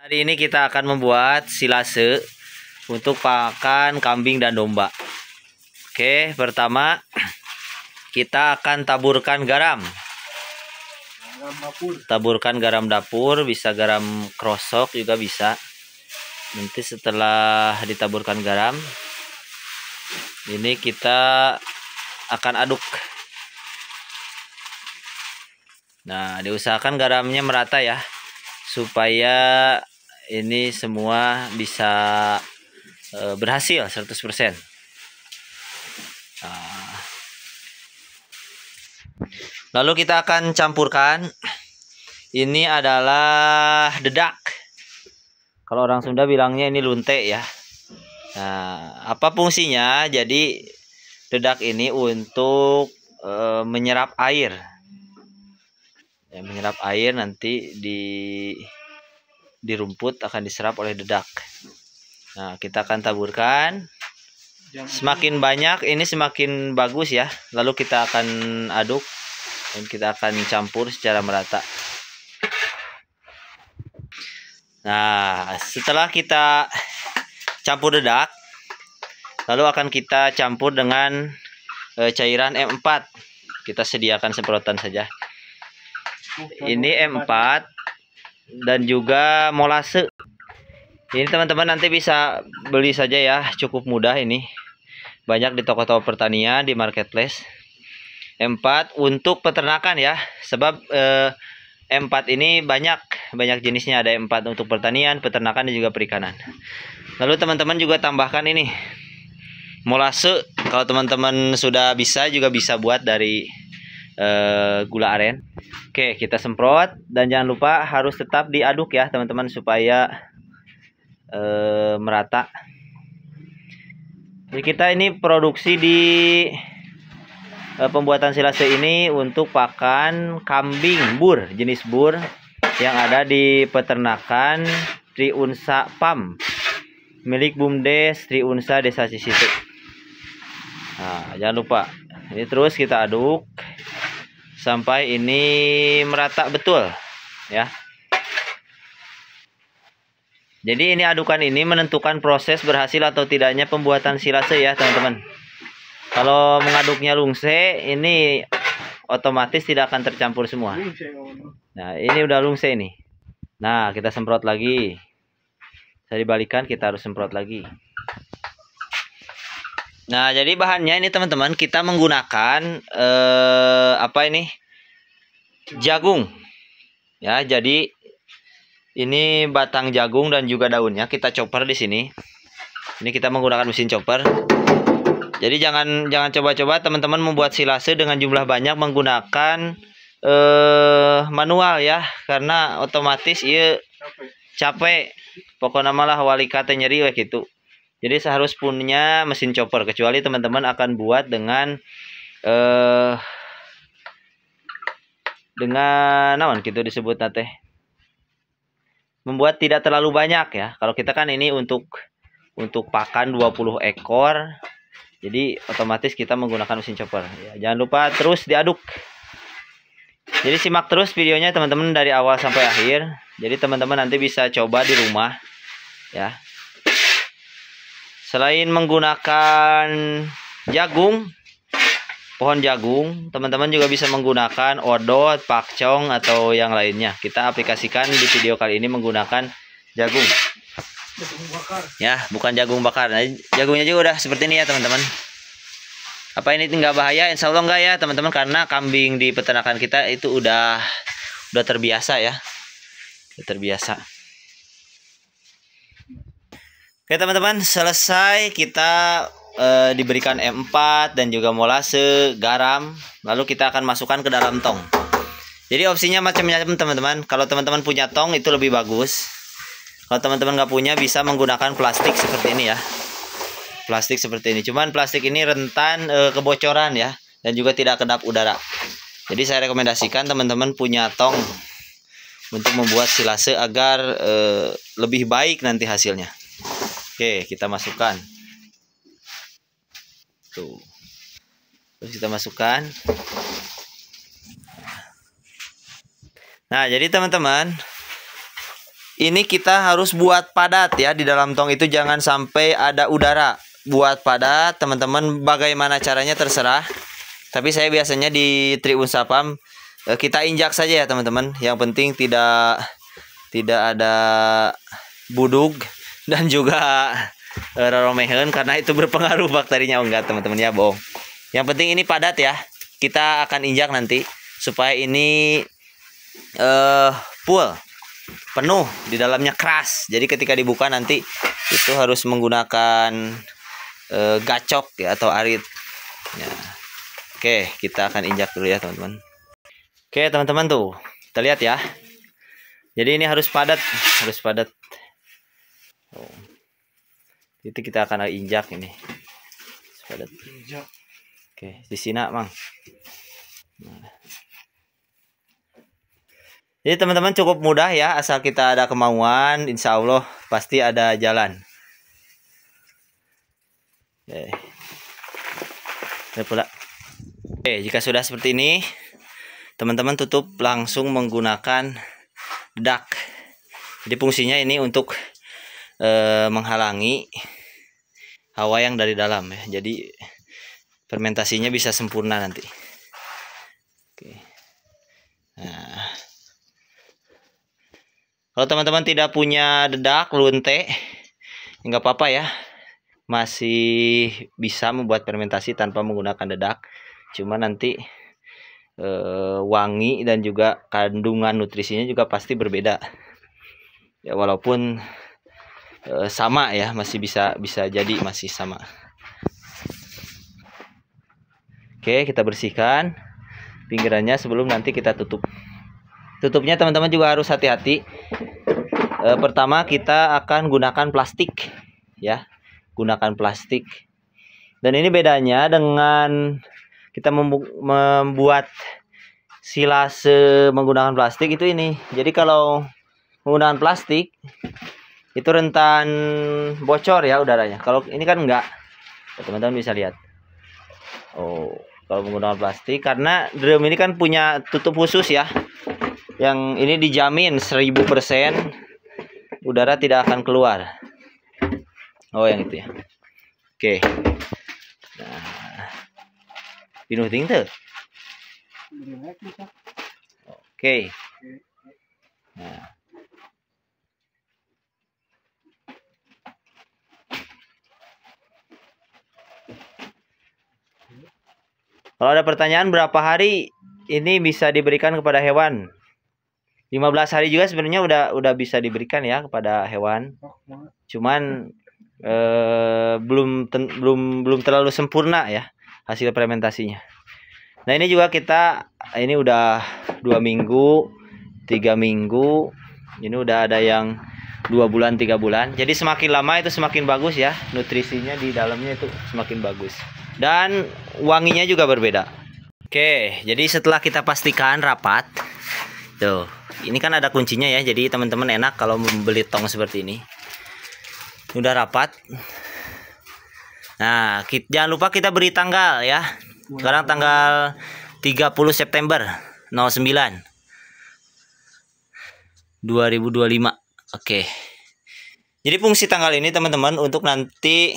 Hari ini kita akan membuat silase untuk pakan kambing dan domba. Oke, pertama kita akan taburkan garam. Taburkan garam dapur, bisa garam krosok juga bisa. Nanti setelah ditaburkan garam, ini kita akan aduk. Nah, diusahakan garamnya merata ya, supaya ini semua bisa berhasil 100%. Lalu kita akan campurkan, ini adalah dedak. Kalau orang Sunda bilangnya ini lunte ya. Nah, apa fungsinya? Jadi dedak ini untuk menyerap air. Ya, menyerap air nanti di rumput akan diserap oleh dedak. Nah, kita akan taburkan. Semakin banyak ini semakin bagus ya. Lalu kita akan aduk dan kita akan campur secara merata. Nah, setelah kita campur dedak, lalu akan kita campur dengan cairan M4. Kita sediakan semprotan saja. Ini M4 dan juga molase. Ini teman-teman nanti bisa beli saja ya, cukup mudah ini. Banyak di toko-toko pertanian, di marketplace. M4 untuk peternakan ya, sebab M4 ini banyak jenisnya. Ada M4 untuk pertanian, peternakan dan juga perikanan. Lalu teman-teman juga tambahkan ini molase. Kalau teman-teman sudah bisa, juga bisa buat dari gula aren. Oke, kita semprot dan jangan lupa harus tetap diaduk ya teman-teman, supaya merata. Jadi kita ini produksi di pembuatan silase ini untuk pakan kambing bur, jenis bur yang ada di peternakan Triunsa Pam milik Bumdes Triunsa Desa Cisitu. Nah, jangan lupa ini terus kita aduk sampai ini merata betul ya. Jadi ini adukan ini menentukan proses berhasil atau tidaknya pembuatan silase ya teman-teman. Kalau mengaduknya lungse, ini otomatis tidak akan tercampur semua. Nah, ini udah lungse ini. Nah, kita semprot lagi. Saya dibalikan, kita harus semprot lagi. Nah, jadi bahannya ini teman-teman, kita menggunakan apa ini? Jagung. Ya, jadi ini batang jagung dan juga daunnya kita chopper di sini. Ini kita menggunakan mesin chopper. Jadi jangan coba-coba teman-teman membuat silase dengan jumlah banyak menggunakan manual ya, karena otomatis iya capek. Pokoknya malah wali kata nyeri kayak gitu. Jadi seharus punya mesin chopper, kecuali teman-teman akan buat dengan naon gitu disebut nate. Membuat tidak terlalu banyak ya. Kalau kita kan ini untuk pakan 20 ekor. Jadi otomatis kita menggunakan mesin chopper ya. Jangan lupa terus diaduk. Jadi simak terus videonya teman-teman dari awal sampai akhir. Jadi teman-teman nanti bisa coba di rumah ya. Selain menggunakan jagung, pohon jagung, teman-teman juga bisa menggunakan odot, pakcong atau yang lainnya. Kita aplikasikan di video kali ini menggunakan jagung. Ya, bukan jagung bakar. Nah, jagungnya juga udah seperti ini ya teman-teman. Apa ini nggak bahaya? Insya Allah nggak ya teman-teman, karena kambing di peternakan kita itu udah terbiasa ya, udah terbiasa. Oke teman-teman, selesai kita diberikan M4 dan juga molase, garam. Lalu kita akan masukkan ke dalam tong. Jadi opsinya macam-macam teman-teman. Kalau teman-teman punya tong itu lebih bagus. Kalau teman-teman nggak punya, bisa menggunakan plastik seperti ini ya. Plastik seperti ini. Cuman plastik ini rentan kebocoran ya, dan juga tidak kedap udara. Jadi saya rekomendasikan teman-teman punya tong untuk membuat silase agar lebih baik nanti hasilnya. Oke, kita masukkan. Tuh. Terus kita masukkan. Nah, jadi teman-teman, ini kita harus buat padat ya di dalam tong itu, jangan sampai ada udara. Buat padat, teman-teman, bagaimana caranya terserah. Tapi saya biasanya di Tribun Sapam kita injak saja ya teman-teman. Yang penting tidak ada budug dan juga roromehen, karena itu berpengaruh bakterinya. Oh, enggak teman-teman ya, bohong. Yang penting ini padat ya. Kita akan injak nanti supaya ini full, penuh, di dalamnya keras. Jadi ketika dibuka nanti itu harus menggunakan gacok ya, atau arit ya. Oke, kita akan injak dulu ya teman-teman. Oke teman-teman, tuh kita lihat ya. Jadi ini harus padat, oh. Itu kita akan injak ini padat. Oke, di sini mang. Nah. Jadi teman-teman cukup mudah ya, asal kita ada kemauan, insya Allah pasti ada jalan. Oke, pula. Oke, jika sudah seperti ini, teman-teman tutup langsung menggunakan dedak. Jadi fungsinya ini untuk menghalangi hawa yang dari dalam ya. Jadi fermentasinya bisa sempurna nanti. Oke. Nah, kalau teman-teman tidak punya dedak, lunte, nggak apa-apa ya, masih bisa membuat fermentasi tanpa menggunakan dedak. Cuma nanti wangi dan juga kandungan nutrisinya juga pasti berbeda ya, walaupun sama ya, masih bisa jadi masih sama. Oke, kita bersihkan pinggirannya sebelum nanti kita tutup. Tutupnya teman-teman juga harus hati-hati. Pertama kita akan gunakan plastik ya, gunakan plastik. Dan ini bedanya dengan kita membuat silase menggunakan plastik itu ini. Jadi kalau menggunakan plastik itu rentan bocor ya udaranya. Kalau ini kan enggak. Teman-teman bisa lihat. Oh, kalau menggunakan plastik, karena drum ini kan punya tutup khusus ya. Yang ini dijamin 1000% udara tidak akan keluar. Oh, yang itu ya. Oke. Nah, pinuh ting tuh. Oke. Nah. Kalau ada pertanyaan berapa hari ini bisa diberikan kepada hewan? 15 hari juga sebenarnya udah bisa diberikan ya kepada hewan. Cuman belum terlalu sempurna ya hasil fermentasinya. Nah, ini juga ini udah 2 minggu, 3 minggu. Ini udah ada yang 2 bulan, 3 bulan. Jadi semakin lama itu semakin bagus ya, nutrisinya di dalamnya itu semakin bagus. Dan wanginya juga berbeda. Oke, jadi setelah kita pastikan rapat, tuh, ini kan ada kuncinya ya. Jadi teman-teman enak kalau membeli tong seperti ini. Udah rapat. Nah, jangan lupa kita beri tanggal ya. Sekarang tanggal 30 September 09 2025. Oke. Jadi fungsi tanggal ini teman-teman untuk nanti